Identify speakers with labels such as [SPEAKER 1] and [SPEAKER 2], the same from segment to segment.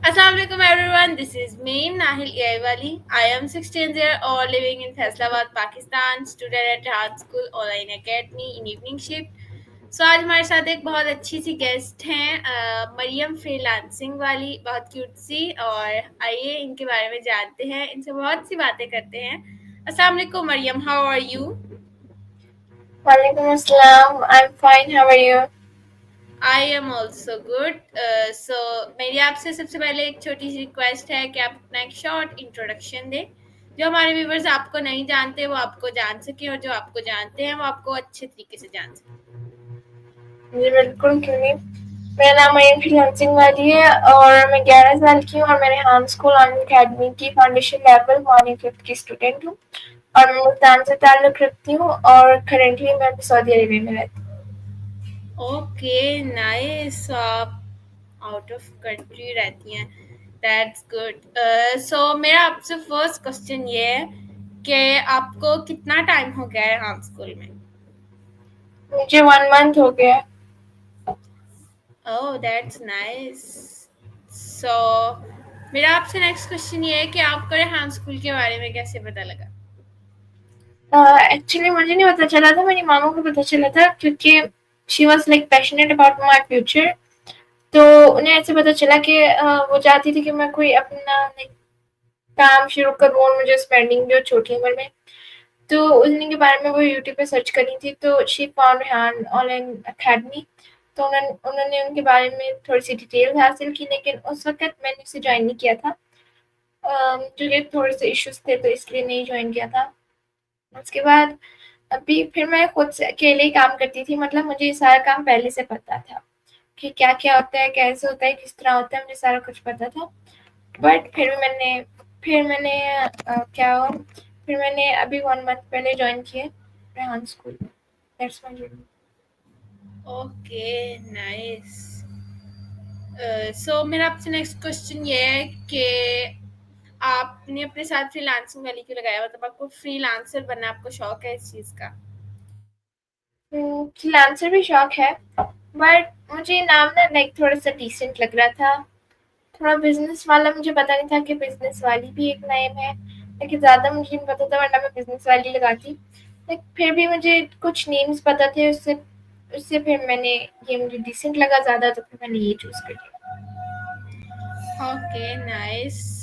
[SPEAKER 1] Assalamualaikum everyone. This is me Nahil Iaiwali. I am 16 years old living in Faisalabad, Pakistan. Student at Hard School Online Academy in evening shift. सो आज हमारे साथ एक बहुत अच्छी सी guest हैं Maryam freelancing वाली, बहुत क्यूट सी। और आइए इनके बारे में जानते हैं, इनसे बहुत सी बातें करते हैं। अस्सलाम वालेकुम Maryam, how are you?
[SPEAKER 2] Walaikum Assalam. I'm fine. How are you?
[SPEAKER 1] I am also good. So मेरी आपसे सबसे पहले एक छोटी सी रिक्वेस्ट है कि आप अपना एक शॉर्ट इंट्रोडक्शन दें। जो हमारे व्यूवर्स आपको नहीं जानते वो आपको जान सकें, और जो आपको जानते हैं वो आपको अच्छे तरीके से जान सकें।
[SPEAKER 2] जी बिल्कुल क्यों नहीं। मेरा नाम मरियम फ्रीलांसिंग वाली है और मैं 11 साल की हूँ और मैंने हान स्कूल ऑनलाइन अकेडमी की फाउंडेशन लेवल मॉर्निंग 5th की स्टूडेंट हूँ और मैं मुल्तान से ताल्लुक़ रखती हूँ और करेंटली मैं सऊदी अरेबिया में रहती हूँ।
[SPEAKER 1] Okay nice. आप आउट ऑफ कंट्री रहती हैं, दैट्स गुड। सो मेरा आपसे फर्स्ट क्वेश्चन ये है कि आपको कितना टाइम हो गया है हान स्कूल में?
[SPEAKER 2] मुझे 1 month हो गया है।
[SPEAKER 1] Oh that's nice. सो मेरा आपसे नेक्स्ट क्वेश्चन ये है कि आपको रेहान स्कूल के बारे में कैसे पता लगा?
[SPEAKER 2] एक्चुअली मुझे नहीं पता चला था, मेरी मामा को पता चला था क्योंकि she was like passionate about my future. तो उन्हें ऐसे पता चला कि वो चाहती थी कि मैं कोई अपना लाइक काम शुरू करूँ और मुझे स्पेंडिंग भी हो छोटी उम्र में। तो उन्हीं के बारे में वो यूट्यूब पे सर्च करी थी, तो she found Rehan online academy. तो उन्होंने उनके बारे में थोड़ी सी डिटेल हासिल की, लेकिन उस वक्त मैंने उसे ज्वाइन नहीं किया था क्योंकि थोड़े से इश्यूज थे, तो इसलिए नहीं ज्वाइन किया था। उसके बाद अभी फिर मैं खुद से अकेले ही काम करती थी, मतलब मुझे ये सारा काम पहले से पता था कि क्या क्या होता है, कैसे होता है, किस तरह होता है, मुझे सारा कुछ पता था। बट फिर मैंने अभी 1 month पहले ज्वाइन किया Rehan school. That's my journey.
[SPEAKER 1] Okay nice. So मेरा आपसे नेक्स्ट क्वेश्चन ये है कि आपने अपने साथ फ्रीलांसिंग वाली क्यों लगाया? मतलब आपको फ्रीलांसर बनना, आपको शौक है इस चीज़ का?
[SPEAKER 2] फ्रीलांसर भी शौक है, बट मुझे नाम ना लाइक थोड़ा सा डिसेंट लग रहा था। थोड़ा बिजनेस वाला मुझे पता नहीं था कि बिजनेस वाली भी एक नेम है, लेकिन ज़्यादा मुझे नहीं पता था, वरना मैं बिजनेस वाली लगाती। लाइक फिर भी मुझे कुछ नेम्स पता थे, उससे उससे फिर मैंने ये मुझे डिसेंट लगा ज़्यादा, तो फिर मैंने ये चूज़ कर लिया।
[SPEAKER 1] Okay nice.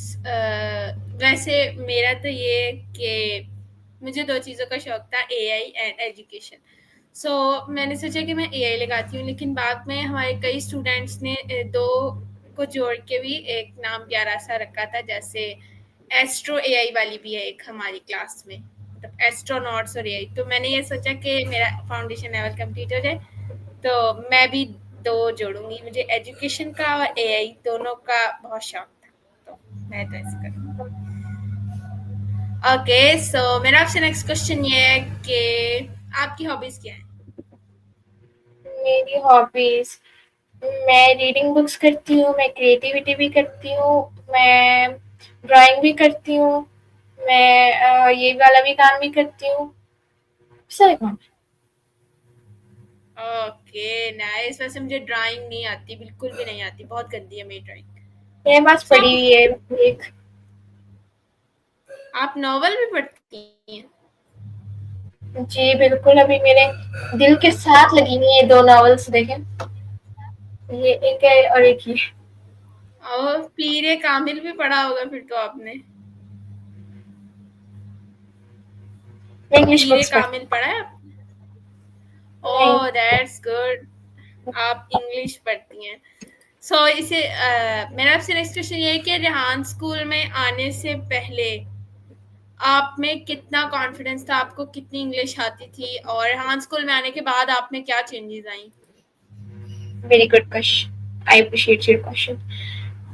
[SPEAKER 1] वैसे मेरा तो ये कि मुझे दो चीज़ों का शौक था, एआई एंड एजुकेशन। सो मैंने सोचा कि मैं एआई लगाती हूँ, लेकिन बाद में हमारे कई स्टूडेंट्स ने दो को जोड़ के भी एक नाम प्यारा सा रखा था, जैसे एस्ट्रो एआई वाली भी है एक हमारी क्लास में, मतलब एस्ट्रोनॉट्स और एआई। तो मैंने ये सोचा कि मेरा फाउंडेशन लेवल कंप्लीट हो जाए तो मैं भी दो जोड़ूंगी। मुझे एजुकेशन का और एआई दोनों का बहुत शौक था, तो मैं तो ऐसे करूँगी। ओके सो मेरा आपसे नेक्स्ट क्वेश्चन ये है कि आपकी हॉबीज क्या है?
[SPEAKER 2] मेरी हॉबीज, मैं रीडिंग बुक्स करती हूँ, मैं क्रिएटिविटी भी करती हूँ, मैं ड्राइंग भी करती हूँ, मैं ये वाला भी काम भी करती हूँ, सारे काम।
[SPEAKER 1] Okay nice. वैसे मुझे ड्राइंग नहीं आती, बिल्कुल भी नहीं आती, बहुत गंदी है मेरी ड्राइंग।
[SPEAKER 2] मेरे पास
[SPEAKER 1] सो
[SPEAKER 2] पड़ी हुई है एक।
[SPEAKER 1] आप नॉवल भी पढ़ती हैं?
[SPEAKER 2] जी बिल्कुल, अभी मेरे दिल के साथ लगी हुई है 2 नॉवेल्स, देखें, ये एक है और एक ये।
[SPEAKER 1] और पीर कामिल भी पढ़ा होगा फिर तो आपने।
[SPEAKER 2] मैं इंग्लिश
[SPEAKER 1] पीर
[SPEAKER 2] बुक्स पढ़ती
[SPEAKER 1] कामिल पढ़ा है आपने?
[SPEAKER 2] हूँ। नहीं,
[SPEAKER 1] ओह दैट्स गुड। आप इंग्लिश पढ़ती हैं। सो इसे मेरा आपसे नेक्स्ट क्वेश्चन ये है कि रेहान स्कूल में आने से पहले आप में कितना कॉन्फिडेंस था, आपको कितनी इंग्लिश आती थी, और रेहान स्कूल में आने के बाद आप में क्या changes I?
[SPEAKER 2] Very good question, I appreciate your question.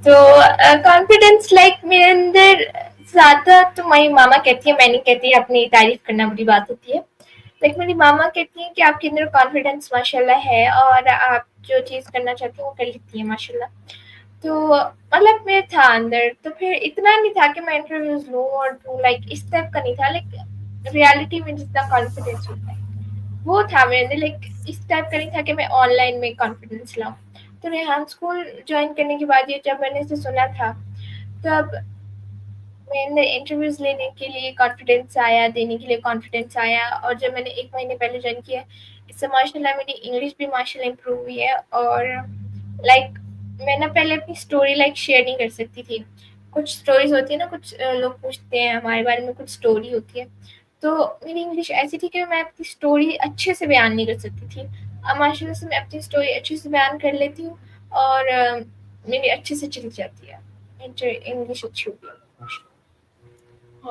[SPEAKER 2] तो कॉन्फिडेंस लाइक मेरे अंदर ज़्यादा तो मेरी मामा कहती है, मैं नहीं कहती, अपनी तारीफ करना बड़ी बात होती है। लाइक मेरी मामा कहती हैं कि आपके अंदर कॉन्फिडेंस माशाल्लाह है और आप जो चीज़ करना चाहती हैं वो कर लेती हैं माशाल्लाह। तो मतलब मेरे था अंदर, तो फिर इतना नहीं था कि मैं इंटरव्यूज लूँ और दूँ, लाइक इस टाइप का नहीं था। लाइक रियलिटी में जितना कॉन्फिडेंस होता है वो था मेरे अंदर, लाइक इस टाइप का नहीं था कि मैं ऑनलाइन में कॉन्फिडेंस लाऊँ। तो रेहान स्कूल ज्वाइन करने के बाद ये जब मैंने इसे सुना था, तब मैंने इंटरव्यूज लेने के लिए कॉन्फिडेंस आया, देने के लिए कॉन्फिडेंस आया। और जब मैंने 1 महीने पहले ज्वाइन किया, इससे माशाल्लाह मेरी इंग्लिश भी माशाल्लाह इम्प्रूव हुई है। और लाइक मैं ना पहले अपनी स्टोरी लाइक शेयर नहीं कर सकती थी। कुछ स्टोरीज होती है ना, कुछ लोग पूछते हैं हमारे बारे में, कुछ स्टोरी होती है, तो मेरी इंग्लिश ऐसी थी कि मैं अपनी स्टोरी अच्छे से बयान नहीं कर सकती थी। अब माशाल्लाह से मैं अपनी स्टोरी अच्छे से बयान कर लेती हूँ, और मेरी अच्छे से चली जाती है, इंग्लिश अच्छी होती है।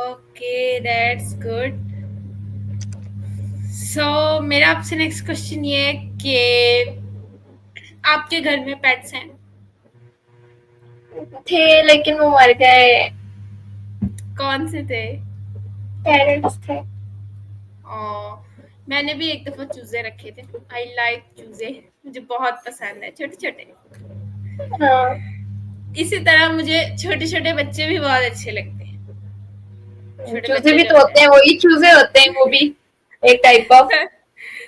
[SPEAKER 1] Okay, that's good. सो मेरा आपसे नेक्स्ट क्वेश्चन ये है कि आपके घर में पेट्स हैं?
[SPEAKER 2] थे, लेकिन वो मर गए।
[SPEAKER 1] कौन से थे?
[SPEAKER 2] पेरेंट्स थे।
[SPEAKER 1] मैंने भी एक दफा चूजे रखे थे। आई लाइक चूजे, मुझे बहुत पसंद है, छोटे छोटे।
[SPEAKER 2] हाँ।
[SPEAKER 1] इसी तरह मुझे छोटे छोटे बच्चे भी बहुत अच्छे लगते हैं। छोटे
[SPEAKER 2] चूजे
[SPEAKER 1] बच्चे
[SPEAKER 2] भी
[SPEAKER 1] जो
[SPEAKER 2] तो
[SPEAKER 1] होते
[SPEAKER 2] होते हैं, वही चूजे होते हैं वो भी, एक टाइप ऑफ।
[SPEAKER 1] हैं।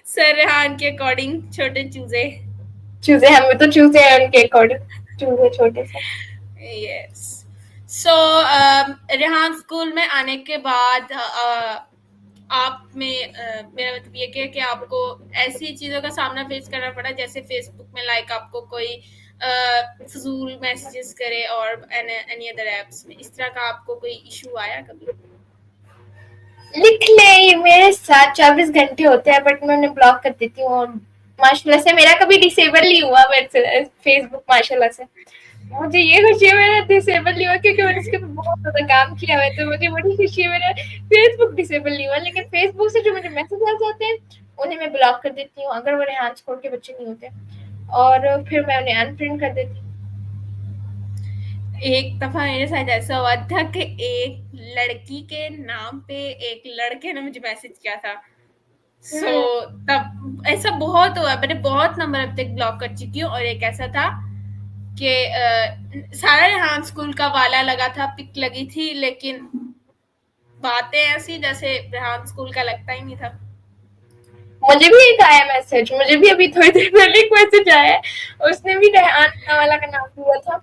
[SPEAKER 1] सर रेहान के अकॉर्डिंग छोटे चूजे।
[SPEAKER 2] चूजे हमें तो चूजे हैं उनके अकॉर्डिंग, चूजे छोटे से।
[SPEAKER 1] यस। सो रेहान स्कूल में आने के बाद आप में मेरा मतलब ये कि आपको ऐसी चीज़ों का सामना फेस करना पड़ा, जैसे फेसबुक में लाइक आपको कोई फजूल मैसेजेस करे, और एनी अदर ऐप्स में इस तरह का आपको कोई इशू आया कभी?
[SPEAKER 2] लिख ले, ये मेरे साथ 24 घंटे होते हैं, बट मैं उन्हें ब्लॉक कर देती हूँ। और माशाल्लाह से मेरा कभी डिसेबल नहीं हुआ मेरे से फेसबुक, माशाल्लाह से। मुझे ये खुशी है मेरा डिसेबल नहीं हुआ, क्योंकि मैंने इसके ऊपर बहुत ज़्यादा काम किया हुआ है, तो मुझे बड़ी खुशी है मेरा फेसबुक डिसेबल नहीं हुआ। लेकिन फेसबुक से जो मुझे मैसेज आ जाते हैं, उन्हें मैं ब्लॉक कर देती हूँ, अगर वो रेहान स्कूल के बच्चे नहीं होते। और फिर मैं उन्हें अनफ्रेंड कर देती हूँ।
[SPEAKER 1] एक दफा मेरे साथ ऐसा हुआ था कि एक लड़की के नाम पे एक लड़के ने मुझे मैसेज किया था। सो
[SPEAKER 2] हुँ।
[SPEAKER 1] तब ऐसा बहुत हुआ, मैंने बहुत नंबर अब तक ब्लॉक कर चुकी हूँ। और एक ऐसा था कि सारा रेहान स्कूल का वाला लगा था, पिक लगी थी, लेकिन बातें ऐसी जैसे रेहान स्कूल का लगता ही नहीं था।
[SPEAKER 2] मुझे भी एक आया मैसेज, मुझे भी अभी थोड़ी देर पहले एक मैसेज आया है, उसने भी रेहान वाला का नाम दिया था।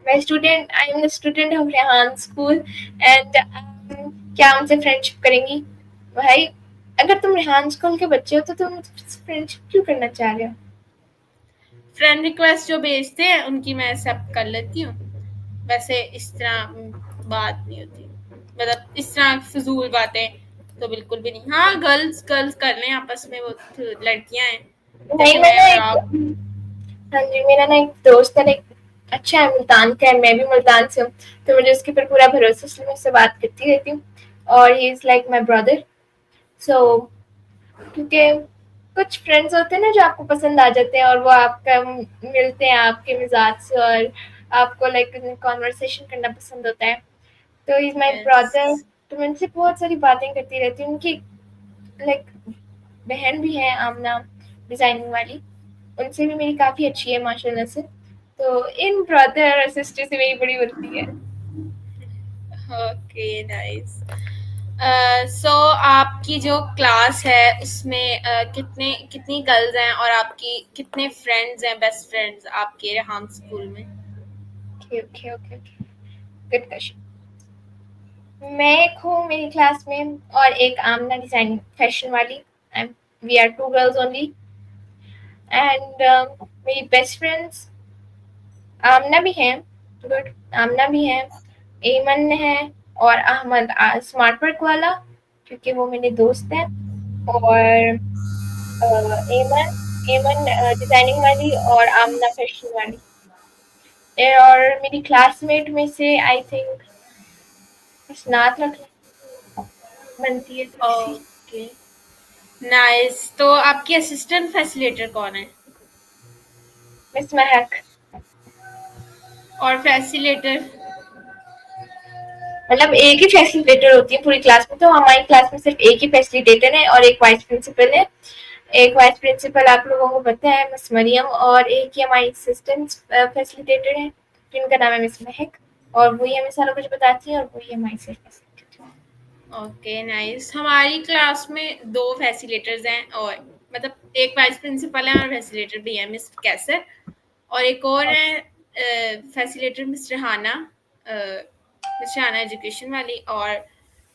[SPEAKER 2] I am the student of Rehan school, and क्या हमसे फ्रेंडशिप करेंगी? भाई, अगर तुम रेहान स्कूल के बच्चे हो तो तुम फ्रेंडशिप क्यों करना चाह रहे हो?
[SPEAKER 1] फ्रेंड रिक्वेस्ट जो भेजते हैं उनकी मैं एक्सेप्ट कर लेती हूँ। वैसे इस तरह बात नहीं होती, मतलब इस तरह फिजूल बातें तो बिल्कुल भी नहीं। हाँ, गर्ल्स गर्ल्स कर लें आपस में, वो तो लड़कियां हैं।
[SPEAKER 2] नहीं,
[SPEAKER 1] जैसे
[SPEAKER 2] मैं
[SPEAKER 1] मैं
[SPEAKER 2] ना
[SPEAKER 1] और
[SPEAKER 2] एक,
[SPEAKER 1] आप।
[SPEAKER 2] हाँ जी, मेरा ना एक दोस्त है, एक अच्छा है, मुल्तान का है, मैं भी मुल्तान से हूँ, तो मुझे उसके ऊपर पूरा भरोसा, इसलिए मैं उससे बात करती रहती हूँ। और he is like my brother. So क्योंकि कुछ फ्रेंड्स होते हैं ना जो आपको पसंद आ जाते हैं, और वो आपका मिलते हैं आपके मिजाज से, और आपको लाइक कॉन्वर्सेशन करना पसंद होता है। तो इज माई ब्रदर।
[SPEAKER 1] यस।
[SPEAKER 2] तो मैं उनसे बहुत सारी बातें करती रहती हूँ। उनकी लाइक बहन भी है, आमना, डिजाइनिंग वाली, उनसे भी मेरी काफी अच्छी है माशाल्लाह से। तो इन ब्रदर और सिस्टर से मेरी बड़ी बनती है।
[SPEAKER 1] Okay, nice. सो आपकी जो क्लास है उसमें कितने कितनी गर्ल्स हैं, और आपकी कितने फ्रेंड्स हैं, बेस्ट फ्रेंड्स आपके रेहान स्कूल में?
[SPEAKER 2] Okay okay okay okay, good question. मैं एक हूँ मेरी क्लास में, और एक आमना डिजाइनिंग फैशन वाली। We are two girls only. And मेरी बेस्ट फ्रेंड्स आमना भी हैं, गुड, आमना भी है, एमन है, और अहमद स्मार्ट वर्क वाला, क्योंकि वो मेरे दोस्त हैं। और एमन एमन डिजाइनिंग वाली, और आमना फैशन वाली। और मेरी क्लासमेट में से आई थिंक स्नात रख बनती है थोड़ी सी।
[SPEAKER 1] Okay, nice. तो आपकी असिस्टेंट फैसिलिटेटर कौन है?
[SPEAKER 2] मिस महक।
[SPEAKER 1] और फैसिलिटेटर?
[SPEAKER 2] मतलब एक ही फैसिलिटेटर होती है पूरी क्लास में, तो हमारी क्लास में सिर्फ एक ही फैसिलिटेटर है और एक वाइस प्रिंसिपल है। एक वाइस प्रिंसिपल आप लोगों को पता है, मिस मरियम, और एक ही हमारी असिस्टेंट फैसिलिटेटर है, जिनका नाम है मिस महक, और वही हमें सारा कुछ बताती है, और वही हमारी सिर्फ फैसिलिटेटर।
[SPEAKER 1] Okay, nice. हमारी क्लास में दो फैसिलिटेटर्स हैं, और मतलब एक वाइस प्रिंसिपल है और फैसिलिटेटर भी है, मिस कैसर। और एक और है फैसिलिटेटर मिस्टर हाना, मिस्टर हाना एजुकेशन वाली, और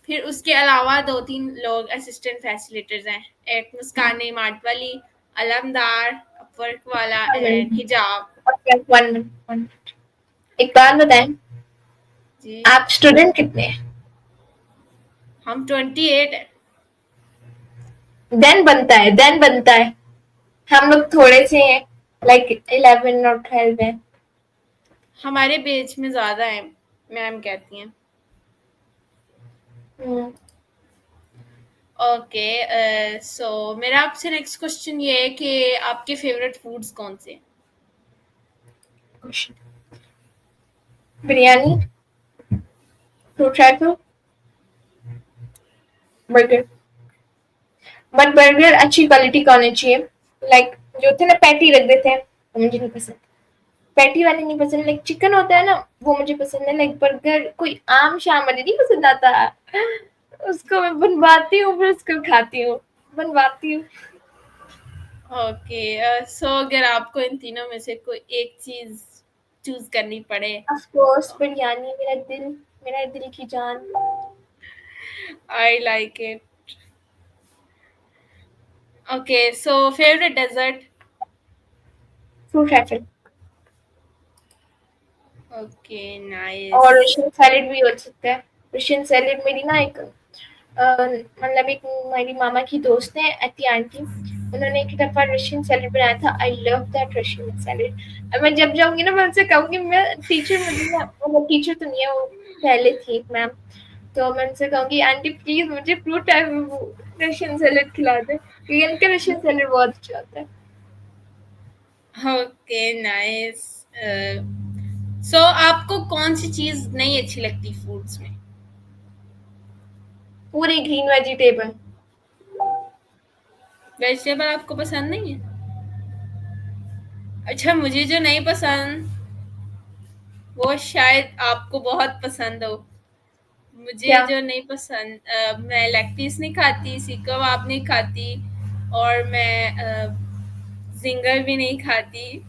[SPEAKER 1] फिर उसके अलावा 2-3 लोग असिस्टेंट फैसिलिटेटर्स हैं, एक मुस्कान मार्ट वाली, अलमदार, अपवर्क वाला एंड हिजाब।
[SPEAKER 2] One minute, one minute. एक बात बताएं,
[SPEAKER 1] जी,
[SPEAKER 2] आप स्टूडेंट कितने हैं?
[SPEAKER 1] हम 28 हैं।
[SPEAKER 2] देन बनता है। हम लोग थोड़े से हैं, लाइक 11 और 12 हैं।
[SPEAKER 1] हमारे बैच में ज़्यादा हैं, मैम कहती हैं।
[SPEAKER 2] हम्म,
[SPEAKER 1] ओके, सो मेरा आपसे नेक्स्ट क्वेश्चन ये है कि आपके फेवरेट फूड्स कौन से हैं?
[SPEAKER 2] Biryani, fruit rifle, burger. But burger अच्छी क्वालिटी का होना चाहिए। लाइक जो होते हैं ना पैटी रख देते हैं, वो मुझे नहीं पसंद। पैटी वाले नहीं पसंद, लाइक चिकन होता है ना, वो मुझे पसंद है। लाइक बर्गर कोई आम शाम वाले नहीं पसंद आता। उसको मैं बनवाती हूँ, फिर उसको खाती हूँ, बनवाती हूँ।
[SPEAKER 1] ओके, सो अगर आपको इन तीनों में से कोई एक चीज़ चूज़ करनी पड़े
[SPEAKER 2] ऑफ कोर्स
[SPEAKER 1] तो
[SPEAKER 2] बिरयानी, मेरा दिल की जान।
[SPEAKER 1] I like it. Okay, so favourite dessert?
[SPEAKER 2] Fruit trifle.
[SPEAKER 1] Okay,
[SPEAKER 2] और
[SPEAKER 1] नाइस।
[SPEAKER 2] रशियन सैलेड भी हो सकता है। रशियन सैलेड मेरी ना एक मतलब एक मेरी मामा की दोस्त है अति आंटी, उन्होंने एक दफा रशियन सैलेड बनाया था। I love that Russian salad. अब मैं जब जाऊंगी ना, मैं उनसे कहूंगी, मैं टीचर, मुझे ना, मतलब टीचर तो नहीं है वो, पहले थी एक मैम, तो मैं उनसे कहूंगी आंटी प्लीज मुझे फ्रूट रशियन सैलेड खिला दे, क्योंकि उनका रशियन सैलेड बहुत अच्छा होता है।
[SPEAKER 1] Okay, nice. सो आपको कौन सी चीज़ नहीं अच्छी लगती फूड्स में?
[SPEAKER 2] पूरे ग्रीन वेजिटेबल।
[SPEAKER 1] वेजिटेबल आपको पसंद नहीं है? अच्छा, मुझे जो नहीं पसंद वो शायद आपको बहुत पसंद हो। मुझे
[SPEAKER 2] क्या?
[SPEAKER 1] जो नहीं पसंद, मैं लेग पीस नहीं खाती, सीख कबाब नहीं खाती, और मैं जिंगर भी नहीं खाती।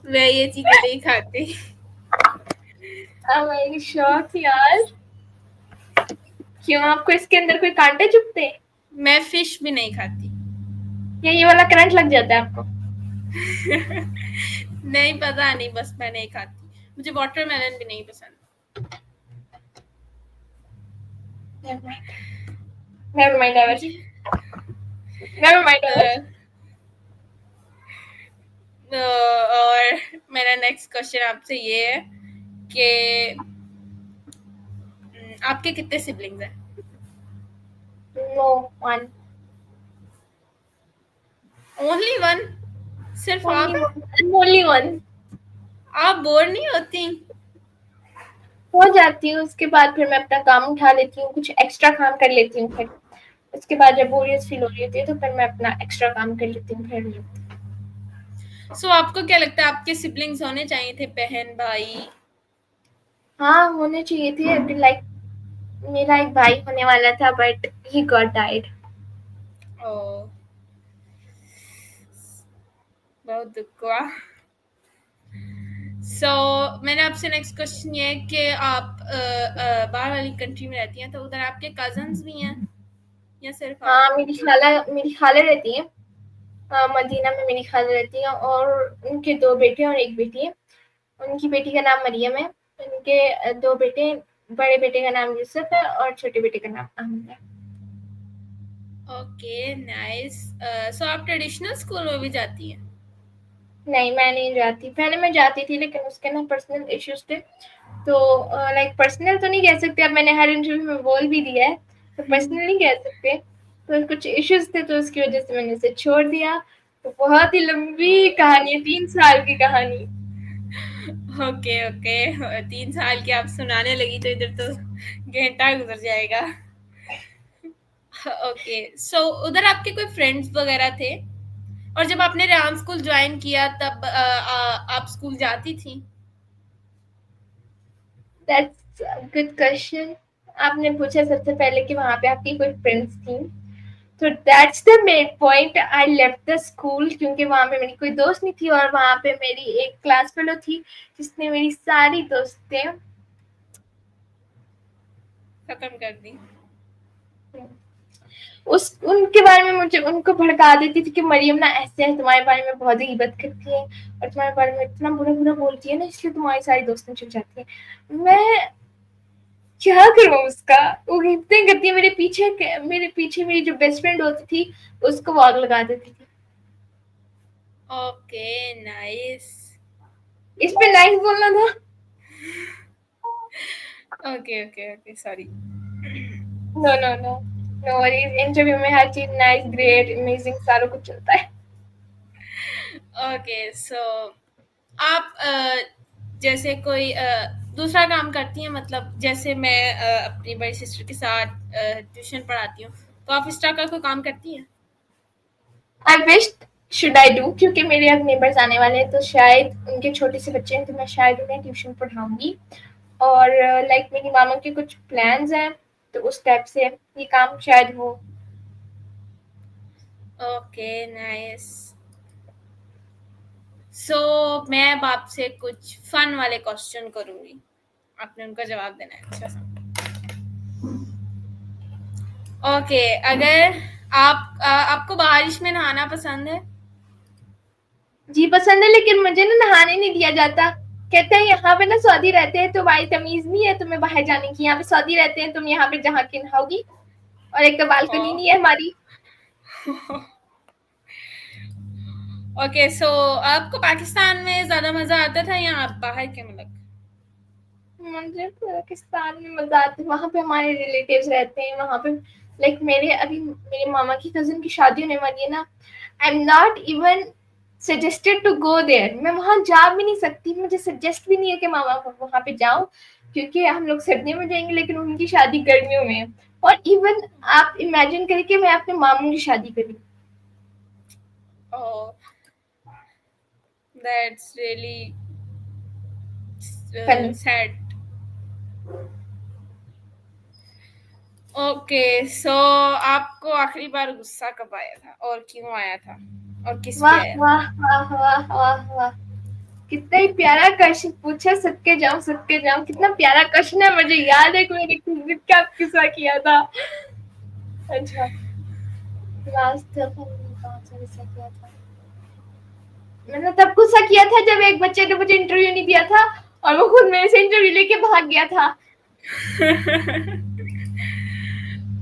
[SPEAKER 1] मैं ये चीज़ें नहीं खाती।
[SPEAKER 2] मेरी शौक यार, क्यों आपको इसके अंदर कोई कांटे चुभते हैं?
[SPEAKER 1] मैं फिश भी नहीं खाती।
[SPEAKER 2] या ये वाला करंट लग जाता है आपको?
[SPEAKER 1] नहीं, पता नहीं, बस मैं नहीं खाती। मुझे वाटरमेलन भी नहीं पसंद।
[SPEAKER 2] Never mind ever.
[SPEAKER 1] मुझे
[SPEAKER 2] नेवर माइंड
[SPEAKER 1] अ,
[SPEAKER 2] एवर।
[SPEAKER 1] और मेरा नेक्स्ट क्वेश्चन आपसे ये है कि आपके कितने सिबलिंग्स हैं?
[SPEAKER 2] No one.
[SPEAKER 1] Only one? सिर्फ आप
[SPEAKER 2] ओनली
[SPEAKER 1] हैं?
[SPEAKER 2] One, only one.
[SPEAKER 1] आप बोर नहीं होती?
[SPEAKER 2] हो जाती हूँ, उसके बाद फिर मैं अपना काम उठा लेती हूँ, कुछ एक्स्ट्रा काम कर लेती हूँ। फिर उसके बाद जब बोरियत फील हो रही होती है, तो फिर मैं अपना एक्स्ट्रा काम कर लेती हूँ, फिर नहीं।
[SPEAKER 1] सो आपको क्या लगता है आपके सिबलिंग्स होने चाहिए थे, बहन भाई?
[SPEAKER 2] हाँ होने चाहिए थे, लाइक मेरा एक भाई होने वाला था, बट ही गॉट डाइड।
[SPEAKER 1] ओ, बहुत दुख हुआ। मैंने आपसे नेक्स्ट क्वेश्चन ये है कि आप बाहर वाली कंट्री में रहती हैं, तो उधर आपके कजन्स भी हैं या सिर्फ आप?
[SPEAKER 2] हाँ मेरी खाला रहती है। मदीना में मेरी खाला रहती है, और उनके 2 बेटे और 1 बेटी है। उनकी बेटी का नाम मरियम है। उनके 2 बेटे, बड़े बेटे का नाम यूसुफ है और छोटे बेटे का नाम अहमद है।
[SPEAKER 1] Okay, nice. सो आप ट्रेडिशनल स्कूल में भी जाती हैं?
[SPEAKER 2] नहीं मैं नहीं जाती, पहले मैं जाती थी, लेकिन उसके ना पर्सनल इश्यूज थे, तो लाइक पर्सनल तो नहीं कह सकते, अब मैंने हर इंटरव्यू में बोल भी दिया है, तो पर्सनल नहीं कह सकते। तो कुछ इश्यूज थे, तो उसकी वजह से मैंने इसे छोड़ दिया। तो बहुत ही लंबी कहानी है, 3 साल की कहानी।
[SPEAKER 1] ओके, ओके, 3 साल की आप सुनाने लगी तो इधर तो घंटा गुजर जाएगा। ओके, सो उधर आपके कोई फ्रेंड्स वगैरह थे? और जब आपने रेयान स्कूल ज्वाइन किया तब आप स्कूल जाती थी?
[SPEAKER 2] That's good question. आपने पूछा सबसे पहले कि वहाँ पे आपकी कोई फ्रेंड्स थी, तो that's the main point, I left the school, क्योंकि वहाँ पे मेरी कोई दोस्त नहीं थी और वहाँ पे मेरी एक क्लास फेलो थी जिसने मेरी सारी दोस्तें
[SPEAKER 1] खत्म कर दी।
[SPEAKER 2] उस उनके बारे में मुझे उनको भड़का देती थी कि मरियम ना ऐसे है, तुम्हारे बारे में बहुत गीबत करती है और तुम्हारे बारे में इतना बुरा बुरा बोलती है ना, इसलिए तुम्हारी सारी दोस्तें छुप जाती है। मैं क्या करूं उसका, वो गिफ्टें करती है मेरे पीछे मेरी जो बेस्ट फ्रेंड होती थी उसको वॉग लगा देती थी।
[SPEAKER 1] Okay, nice.
[SPEAKER 2] इस पे नाइस बोलना था।
[SPEAKER 1] Okay okay okay, sorry.
[SPEAKER 2] No no no, no worries, interview में हर चीज नाइस ग्रेट अमेजिंग सारा कुछ चलता है।
[SPEAKER 1] ओके, सो आप जैसे कोई दूसरा काम करती हैं, मतलब जैसे मैं अपनी बड़ी सिस्टर के साथ ट्यूशन पढ़ाती हूँ, तो आप इस तरह का कोई काम करती हैं?
[SPEAKER 2] I wish should I do, क्योंकि मेरे अब नेबर्स आने वाले हैं तो शायद उनके छोटे से बच्चे हैं तो मैं शायद उन्हें ट्यूशन पढ़ाऊंगी। और लाइक मेरी मामा के कुछ प्लान्स हैं तो उस टाइप से ये काम शायद हो।
[SPEAKER 1] Okay, nice. सो मैं अब आपसे कुछ फन वाले क्वेश्चन करूंगी, आपने उनका जवाब देना है अच्छा सा। ओके, अगर आपको बारिश में नहाना पसंद है?
[SPEAKER 2] जी पसंद है, लेकिन मुझे ना नहाने नहीं दिया जाता। कहते हैं यहाँ पे ना सऊदी रहते हैं तो भाई तमीज नहीं है तुम्हें बाहर जाने की, यहाँ पे सऊदी रहते हैं तुम यहाँ पे जहाँ के नहाओगी, और एक तो बालकनी नहीं है हमारी।
[SPEAKER 1] ओके, सो आपको पाकिस्तान में ज्यादा मजा आता था या आप बाहर के मुल्क?
[SPEAKER 2] मुझे पाकिस्तान में मजा आता है, वहाँ पे हमारे रिलेटिव्स रहते हैं वहाँ पे। लाइक मेरे मामा की कजिन की शादी होने वाली है ना, I am not even suggested to go there, मैं वहाँ जा भी नहीं सकती, मुझे सजेस्ट भी नहीं है कि मामा वहाँ पे जाओ, क्योंकि हम लोग सर्दियों में जाएंगे लेकिन उनकी शादी गर्मियों में है। और इवन आप इमेजिन करें कि मैं अपने मामू की शादी करी।
[SPEAKER 1] Oh, that's really
[SPEAKER 2] funny.
[SPEAKER 1] Sad. Okay, so आपको आखिरी बार गुस्सा कब आया था और क्यों आया था और किस पे
[SPEAKER 2] वाह
[SPEAKER 1] आया?
[SPEAKER 2] वाह वाह वाह वाह वाह, कितना ही प्यारा क्वेश्चन पूछा, सदके जाऊं, कितना प्यारा क्वेश्चन है। मुझे याद है कि मैंने क्या किस्सा किया था। अच्छा, लास्ट दफा मैंने कौन सा किस्सा किया था, मैंने तब गुस्सा किया था जब एक बच्चे ने मुझे इंटरव्यू नहीं दिया था और वो खुद मेरे से इंटरव्यू लेके भाग गया था।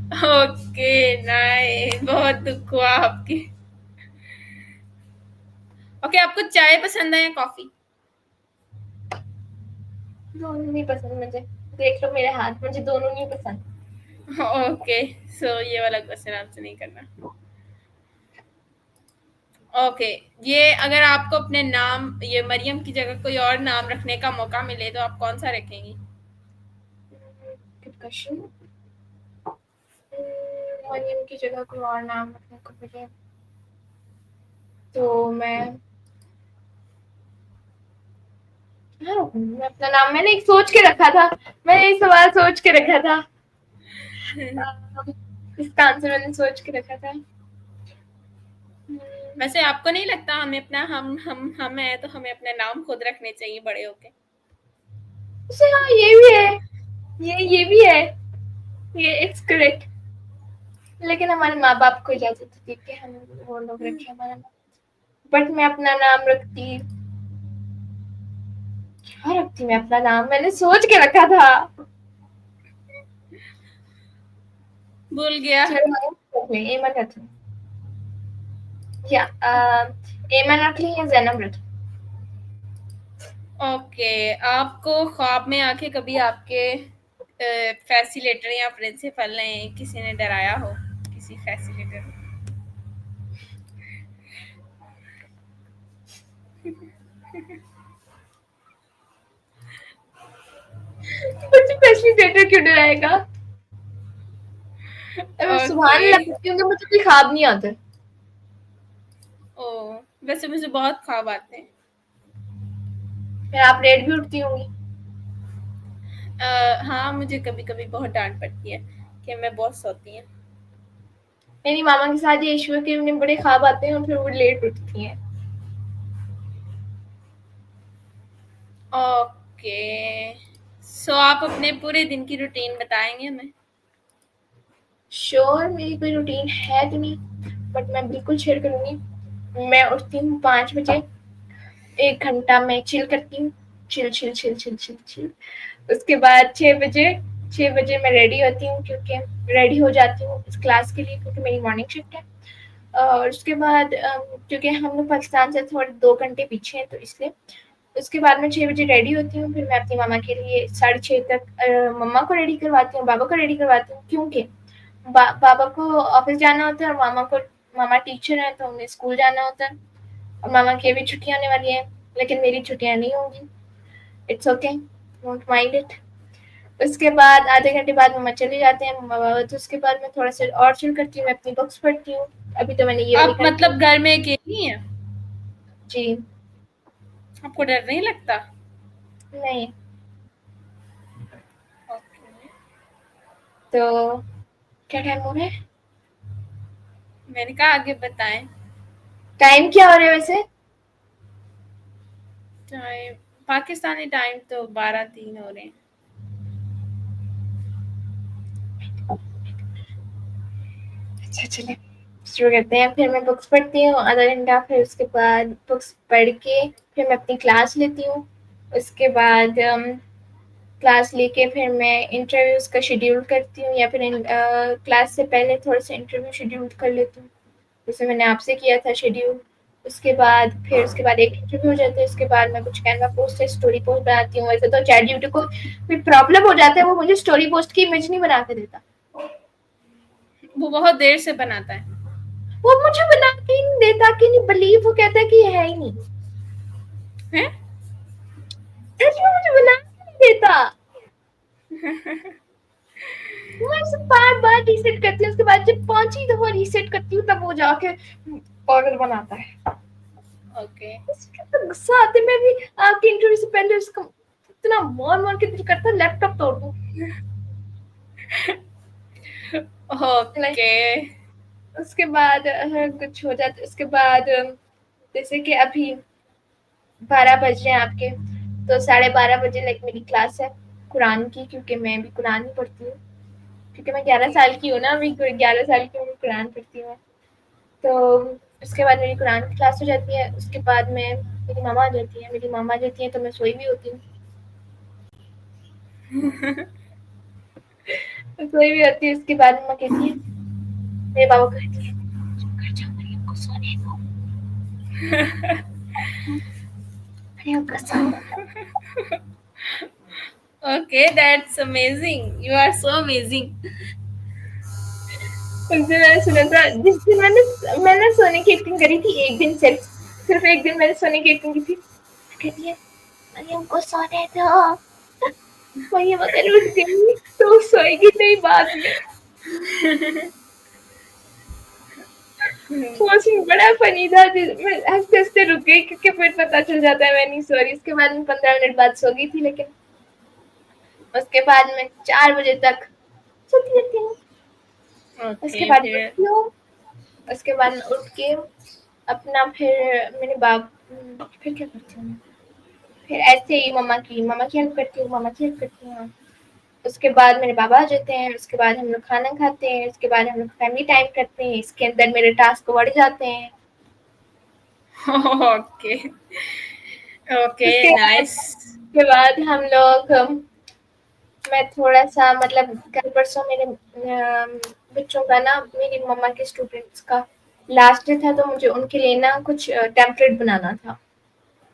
[SPEAKER 1] ओके, नाइस, बहुत दुख हुआ आपकी। ओके, आपको चाय पसंद है या कॉफी?
[SPEAKER 2] दोनों नहीं पसंद मुझे, देख लो मेरे हाथ, मुझे दोनों नहीं पसंद।
[SPEAKER 1] ओके, सो ये वाला क्वेश्चन आपसे नहीं करना। ओके, ये अगर आपको अपने नाम, ये मरियम की जगह कोई और नाम रखने का मौका मिले तो आप कौन सा रखेंगी?
[SPEAKER 2] Good question. मरियम की जगह कोई और नाम रखने को मिले तो मैं अपना नाम, मैंने एक सोच के रखा था, मैंने एक सवाल सोच के रखा था, इसका आंसर मैंने सोच के रखा था।
[SPEAKER 1] वैसे आपको नहीं लगता हमें अपना हम है तो हमें अपने नाम खुद रखने चाहिए बड़े होके?
[SPEAKER 2] हाँ ये भी है, ये भी है, ये इट्स करेक्ट, लेकिन हमारे माँ बाप को इजाजत होती है कि हम वो लोग रखे हमारा नाम, बट मैं अपना नाम रखती, क्या रखती मैं अपना नाम, मैंने सोच के रखा था।
[SPEAKER 1] भूल गया।
[SPEAKER 2] चलो एमन रख ली, या एमन रख ली या जैनब रख ली।
[SPEAKER 1] ओके, आपको ख्वाब में आके कभी आपके फैसिलिटेटर या प्रिंसिपल ने किसी ने डराया हो, किसी फैसिलिटेटर?
[SPEAKER 2] मुझे फैसिलिटेटर क्यों डराएगा, मैं सुभान
[SPEAKER 1] ओके।
[SPEAKER 2] अल्लाह कहती हूँ कि मुझे कोई ख्वाब नहीं आता।
[SPEAKER 1] ओ, वैसे मुझे बहुत ख्वाब आते हैं।
[SPEAKER 2] फिर आप लेट भी उठती होंगी।
[SPEAKER 1] हाँ, मुझे कभी कभी बहुत डांट पड़ती है कि मैं बहुत सोती हैं।
[SPEAKER 2] मेरी मामा के साथ ये इश्यू है कि उन्हें बड़े ख्वाब आते हैं और फिर वो लेट उठती हैं।
[SPEAKER 1] ओके, सो आप अपने पूरे दिन की रूटीन बताएंगे हमें?
[SPEAKER 2] श्योर, मेरी कोई रूटीन है तो नहीं, बट मैं बिल्कुल शेयर करूंगी। मैं उठती हूँ 5 बजे, 1 घंटा मैं चिल करती हूँ, chill chill chill chill chill chill. उसके बाद 6 बजे मैं रेडी होती हूँ, क्योंकि रेडी हो जाती हूँ इस क्लास के लिए, क्योंकि मेरी मॉर्निंग शिफ्ट है। और उसके बाद क्योंकि हम लोग पाकिस्तान से थोड़े 2 घंटे पीछे हैं, तो इसलिए उसके बाद मैं 6 बजे रेडी होती हूँ। फिर मैं अपनी मामा के लिए 6:30 तक मम्मा को रेडी करवाती हूँ, बाबा को रेडी करवाती हूँ, क्योंकि बाबा को ऑफिस जाना होता है और मामा टीचर है तो उन्हें स्कूल जाना होता है। और मामा की अभी छुट्टियां होने वाली है, लेकिन मेरी छुट्टियां नहीं होंगी। It's okay, don't mind it. उसके बाद आधे घंटे बाद मम्मा चले जाते हैं, मम्मा बाबा, तो उसके बाद मैं थोड़ा सा और चिल करती हूँ, मैं अपनी बुक्स पढ़ती हूँ। अभी तो मैंने ये वाली
[SPEAKER 1] आप
[SPEAKER 2] कर दी।
[SPEAKER 1] मतलब घर में अकेली हैं?
[SPEAKER 2] जी।
[SPEAKER 1] आपको डर नहीं लगता?
[SPEAKER 2] नहीं।
[SPEAKER 1] ओके,
[SPEAKER 2] तो क्या टाइम हो रहा है?
[SPEAKER 1] मैंने कहा आगे बताएं।
[SPEAKER 2] टाइम क्या हो रहा है वैसे?
[SPEAKER 1] टाइम, पाकिस्तानी टाइम तो 12:03 हो रहे हैं।
[SPEAKER 2] अच्छा चले, शुरू करते हैं। फिर मैं बुक्स पढ़ती हूँ आधा घंटा, फिर उसके बाद बुक्स पढ़ के फिर मैं अपनी क्लास लेती हूँ। उसके बाद क्लास लेके फिर मैं इंटरव्यूज़ का शेड्यूल करती हूँ, या फिर क्लास से पहले थोड़ा सा इंटरव्यू शेड्यूल कर लेती हूँ, जैसे मैंने आपसे किया था शेड्यूल। उसके बाद एक इंटरव्यू हो जाता है, उसके बाद मैं कुछ कैनवा पोस्ट या स्टोरी पोस्ट बनाती हूँ। वैसे तो चैट जीपीटी को फिर प्रॉब्लम हो जाता है, वो मुझे स्टोरी पोस्ट की इमेज नहीं बना के देता।
[SPEAKER 1] वो बहुत देर से बनाता है।
[SPEAKER 2] वो मुझे बना के ही नहीं देता, कि नहीं बिलीव, वो कहता है कि ये है ही नहीं।
[SPEAKER 1] हैं?
[SPEAKER 2] इसलिए मुझे बना के नहीं देता। मैं उसे बार बार रीसेट करती हूँ, उसके बाद जब 5 ही दफा रीसेट करती हूँ तब वो जाके पागल बनाता है।
[SPEAKER 1] ओके।
[SPEAKER 2] तो गुस्सा आते, मैं भी आपके इंटरव्यू से पहले उसका इतना मार मार के दिल करता लैपटॉप तोड़ दूं। Like
[SPEAKER 1] okay.
[SPEAKER 2] उसके बाद कुछ हो जाता, उसके बाद जैसे कि अभी 12 बज रहे हैं आपके, तो 12:30 बजे लाइक मेरी क्लास है कुरान की, क्योंकि मैं भी कुरान ही पढ़ती हूँ, क्योंकि मैं 11 साल की हूँ ना, अभी 11 साल की हूँ, कुरान पढ़ती हूँ। तो उसके बाद मेरी कुरान की क्लास हो जाती है। उसके बाद में मेरी मामा आ जाती है, तो मैं सोई भी होती हूँ। सोई भी होती है। उसके बाद मम्मा कहती है, मेरे बाबा कहती है, घर जाओ मरियम को सोने दो, मरियम को सोने दो।
[SPEAKER 1] Okay, that's amazing, you are so amazing.
[SPEAKER 2] उस दिन मैंने सुना था, जिस दिन मैंने सोने की एक्टिंग करी थी, एक दिन सिर्फ एक दिन मैंने सोने की एक्टिंग की थी। कहती है, मरियम को सोने दो। मरियम अगर उठ गई तो सोएगी नहीं बाद में। वो सीन बड़ा फनी था, मैं हंसते हंसते रुक गई, क्योंकि फिर पता चल जाता है मैं नहीं सो रही। उसके बाद मैं 15 मिनट बाद सो गई थी, लेकिन उसके बाद मैं 4 बजे तक सोती रहती हूँ। उसके
[SPEAKER 1] ओके,
[SPEAKER 2] बाद
[SPEAKER 1] फिर?
[SPEAKER 2] उठती हूँ। उसके बाद मैं उठ के अपना फिर मेरे बाप फिर क्या करती हूँ, फिर ऐसे ही मम्मा की हेल्प करती हूँ, मामा की हेल्प करती हूँ। उसके बाद मेरे बाबा आ जाते हैं, उसके बाद हम लोग खाना खाते हैं, उसके बाद हम लोग फैमिली टाइम करते हैं। इसके अंदर मेरे टास्क बढ़ जाते हैं।
[SPEAKER 1] ओके। ओके,
[SPEAKER 2] उसके
[SPEAKER 1] नाइस।
[SPEAKER 2] हम लोग मैं थोड़ा सा मतलब कल परसों मेरे बच्चों का ना, मेरी मम्मा के स्टूडेंट्स का लास्ट डे था, तो मुझे उनके लिए ना कुछ टेम्पलेट बनाना था,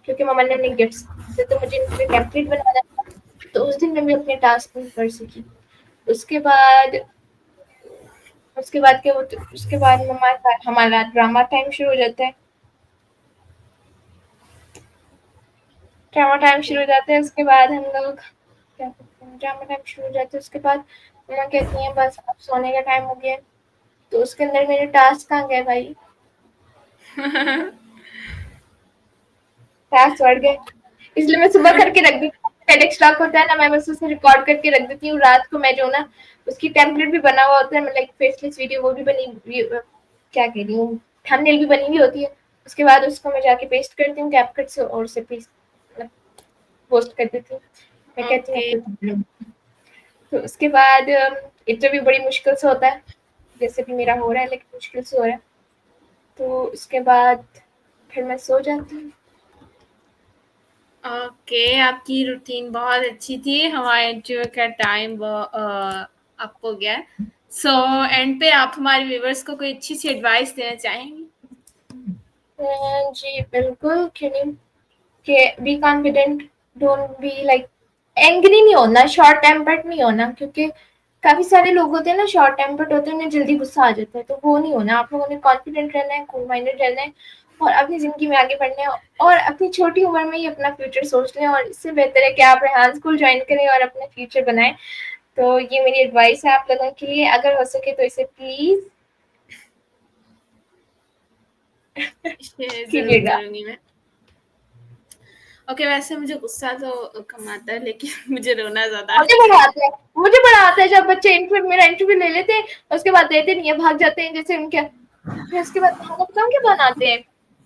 [SPEAKER 2] क्योंकि मम्मा ने उन्हें गिफ्ट्स दिए थे, तो मुझे उनके लिए टेम्पलेट बनाना था। तो उस दिन मैं भी अपने टास्क नहीं कर सकी। उसके बाद उसके बाद मम्मा का हमारा ड्रामा टाइम शुरू हो जाता है। ड्रामा टाइम शुरू हो जाता है। उसके बाद हम लोग क्या करते हैं, ड्रामा टाइम शुरू हो जाता है। उसके बाद मम्मा कहती हैं बस अब सोने का टाइम हो गया। तो उसके अंदर मेरे टास्क कहाँ गए भाई? टास्क बढ़ गए, इसलिए मैं सुबह करके रख दी। टेडेक्स टॉक होता है ना, मैं बस उसे रिकॉर्ड करके रख देती हूँ। रात को मैं जो ना उसकी टेम्पलेट भी बना हुआ होता है, लाइक फेसलेस वीडियो वो भी बनी, क्या कह रही हूँ, थंबनेल भी बनी हुई होती है। उसके बाद उसको मैं जाके पेस्ट करती हूँ कैपकट से और उसे मतलब पोस्ट कर देती हूँ। मैं कहती हूँ
[SPEAKER 1] ओके।
[SPEAKER 2] तो उसके बाद इंटरव्यू बड़ी मुश्किल से होता है, जैसे भी मेरा हो रहा है लेकिन मुश्किल से हो रहा है। तो उसके बाद फिर मैं सो जाती हूँ।
[SPEAKER 1] ओके, आपकी रूटीन बहुत अच्छी थी। हमारा इंटरव्यू का टाइम अप हो गया है। सो एंड पे आप हमारे व्यूवर्स को कोई अच्छी सी एडवाइस देना चाहेंगी?
[SPEAKER 2] जी बिल्कुल, क्यों नहीं, कि be confident, don't be like angry नहीं होना, शॉर्ट टेम्पर्ड नहीं होना, क्योंकि काफी सारे लोग होते हैं ना शॉर्ट टेम्पर्ड होते हैं, उन्हें जल्दी गुस्सा आ जाता है, तो वो नहीं होना। आप लोगों ने कॉन्फिडेंट रहना है, कूल माइंडेड रहना है और अपनी जिंदगी में आगे बढ़ना है, और अपनी छोटी उम्र में ही अपना फ्यूचर सोच लें, और इससे बेहतर है कि आप रेहान स्कूल ज्वाइन करें और अपना फ्यूचर बनाएं। तो ये मेरी एडवाइस है आप लोगों के लिए, अगर हो सके तो इसे प्लीज
[SPEAKER 1] ये ज़रूर
[SPEAKER 2] कीजिएगा।
[SPEAKER 1] करूँगी मैं। ओके, वैसे मुझे गुस्सा तो कम आता है, लेकिन मुझे रोना ज़्यादा
[SPEAKER 2] मुझे
[SPEAKER 1] आता
[SPEAKER 2] बड़ा
[SPEAKER 1] है।
[SPEAKER 2] आता है, मुझे बड़ा आता है जब बच्चे इंटरव्यू, मेरा इंटरव्यू ले लेते हैं और उसके बाद देते नहीं है, भाग जाते हैं जैसे उनके। फिर उसके बाद हम बताऊँ क्या बनाते हैं,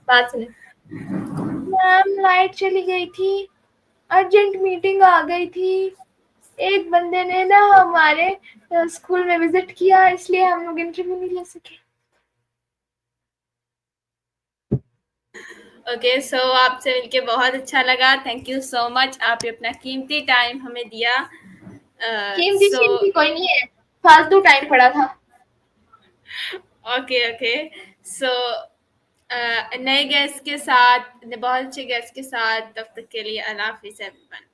[SPEAKER 2] बात सुने, मैम लाइट चली गई थी, अर्जेंट मीटिंग आ गई थी, एक बंदे ने ना हमारे स्कूल में विजिट किया, इसलिए हम लोग इंटरव्यू नहीं ले सके।
[SPEAKER 1] ओके, सो आपसे मिलके बहुत अच्छा लगा। थैंक यू सो मच, आपने अपना कीमती टाइम हमें दिया।
[SPEAKER 2] कीमती
[SPEAKER 1] सो
[SPEAKER 2] शीमती कोई नहीं है, फालतू टाइम पड़ा था।
[SPEAKER 1] Okay, okay. सो नए गेस्ट के साथ, बहुत अच्छे गेस्ट के साथ, तब तक के लिए अल्लाह हाफिज़ एवरीवन।